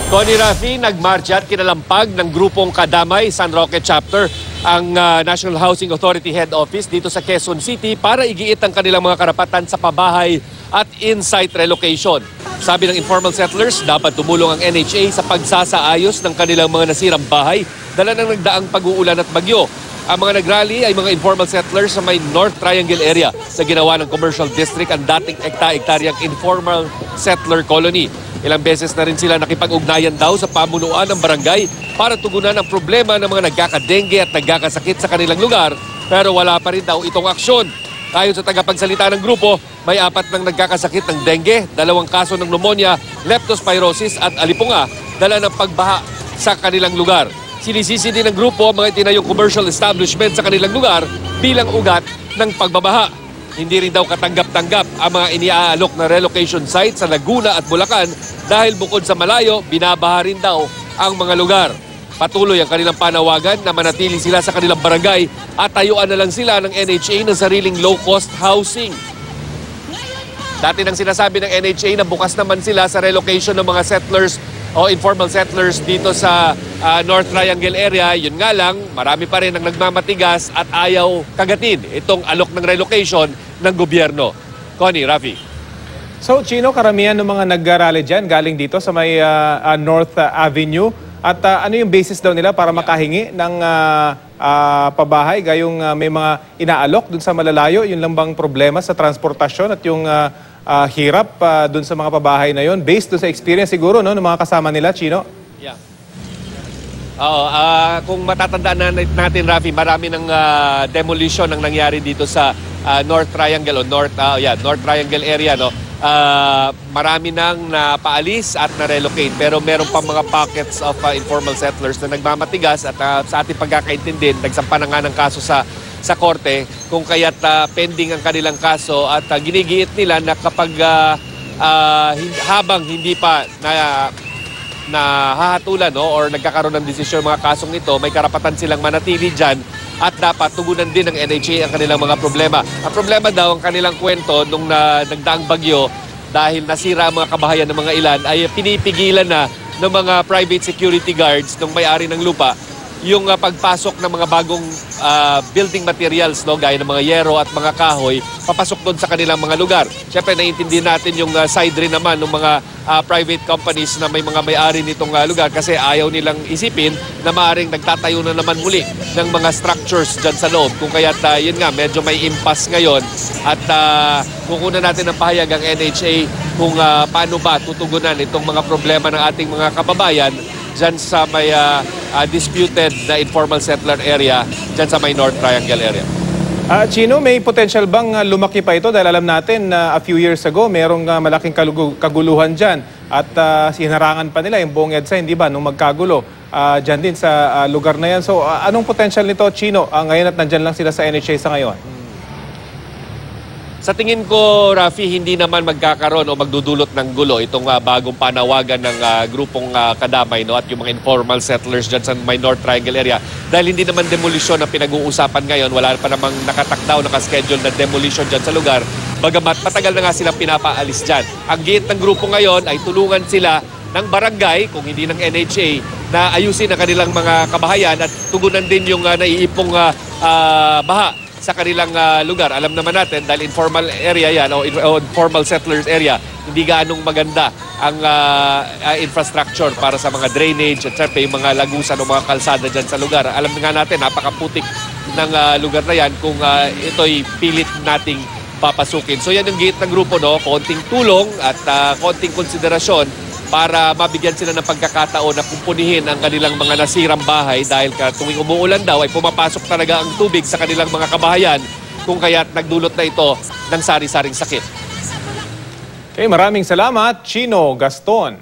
Connie Rafi, nagmarcha at kinalampag ng grupong Kadamay San Roque Chapter ang National Housing Authority Head Office dito sa Quezon City para igiit ang kanilang mga karapatan sa pabahay at in-site relocation. Sabi ng informal settlers, dapat tumulong ang NHA sa pagsasaayos ng kanilang mga nasirang bahay dala ng nagdaang pag-uulan at bagyo. Ang mga nagrally ay mga informal settlers sa may North Triangle area na ginawa ng Commercial District ang dating ekta-ektaryang informal settler colony. Ilang beses na rin sila nakipag-ugnayan daw sa pamunuan ng barangay para tugunan ang problema ng mga nagkakadengge at nagkakasakit sa kanilang lugar, pero wala pa rin daw itong aksyon. Ayon sa tagapagsalita ng grupo, may 4 nang nagkakasakit ng dengue, 2 kaso ng pneumonia, leptospirosis at alipunga dala ng pagbaha sa kanilang lugar. Sinisisi din ng grupo ang mga itinayong commercial establishment sa kanilang lugar bilang ugat ng pagbabaha. Hindi rin daw katanggap-tanggap ang mga iniaalok na relocation site sa Laguna at Bulacan dahil bukod sa malayo, binabaha rin daw ang mga lugar. Patuloy ang kanilang panawagan na manatili sila sa kanilang barangay at tayuan na lang sila ng NHA ng sariling low-cost housing. Dati nang sinasabi ng NHA na bukas naman sila sa relocation ng mga settlers o informal settlers dito sa North Triangle area. Yun nga lang, marami pa rin ang nagmamatigas at ayaw kagatin itong alok ng relocation ng gobyerno. Connie, Rafi. So, Chino, karamihan ng mga nag-rally dyan galing dito sa may North Avenue. At ano yung basis daw nila para makahingi ng pabahay? Gayong may mga inaalok dun sa malalayo, yun lang bang problema sa transportasyon at yung hirap dun sa mga pabahay na yun? Based dun sa experience siguro no, ng mga kasama nila, Chino? Yeah. Oo, kung matatandaan natin, Rafi, marami ng demolition ang nangyari dito sa North Triangle o North Triangle area, no? Marami nang napaalis at na-relocate, pero meron pa mga pockets of informal settlers na nagmamatigas at sa ating pagkakaintindi, nagsampa na nga ng kaso sa korte kung kaya't pending ang kanilang kaso at ginigiit nila na kapag habang hindi pa nahahatulan or nagkakaroon ng desisyon mga kasong ito, may karapatan silang manatili dyan at dapat tugunan din ng NHA ang kanilang mga problema. Ang problema daw, ang kanilang kwento nung nagdaang bagyo, dahil nasira ang mga kabahayan ng mga ilan, ay pinipigilan na ng mga private security guards ng may-ari ng lupa yung pagpasok ng mga bagong building materials, no, gaya ng mga yero at mga kahoy, papasok doon sa kanilang mga lugar. Siyempre, naiintindihan natin yung side rin naman ng mga private companies na may mga may-ari nitong lugar kasi ayaw nilang isipin na maaaring nagtatayo na naman muli ng mga structures dyan sa loob. Kung kaya't yun nga, medyo may impasse ngayon at kukunan natin ng pahayag ang NHA kung paano ba tutugunan itong mga problema ng ating mga kababayan dyan sa may disputed na informal settler area, dyan sa may North Triangle area. Chino, may potential bang lumaki pa ito? Dahil alam natin na a few years ago, merong malaking kaguluhan dyan. At sinarangan pa nila yung buong EDSA, hindi ba, nung magkagulo dyan din sa lugar na yan. So, anong potential nito, Chino, ngayon at nandyan lang sila sa NHA sa ngayon? Sa tingin ko, Rafi, hindi naman magkakaroon o magdudulot ng gulo itong bagong panawagan ng grupong Kadamay, no, at yung mga informal settlers dyan sa may North Triangle area. Dahil hindi naman demolition ang pinag-uusapan ngayon, wala pa namang nakatakdaw, nakaschedule na demolition dyan sa lugar. Bagamat matagal na nga silang pinapaalis dyan. Ang giit ng grupo ngayon ay tulungan sila ng barangay, kung hindi ng NHA, na ayusin ang kanilang mga kabahayan at tugunan din yung naiipong baha sa kanilang lugar. Alam naman natin dahil informal area yan o informal settlers area, hindi gaanong maganda ang infrastructure para sa mga drainage at syempre yung mga lagusan o mga kalsada dyan sa lugar. Alam nga natin, napakaputik ng lugar na yan kung ito'y pilit nating papasukin. So yan yung giit ng grupo, no? Konting tulong at konting konsiderasyon para mabigyan sila ng pagkakataon na kumpunihin ang kanilang mga nasirang bahay dahil tuwing umuulan daw ay pumapasok talaga ang tubig sa kanilang mga kabahayan kung kaya't nagdulot na ito ng sari-saring sakit. Okay, maraming salamat, Chino Gaston.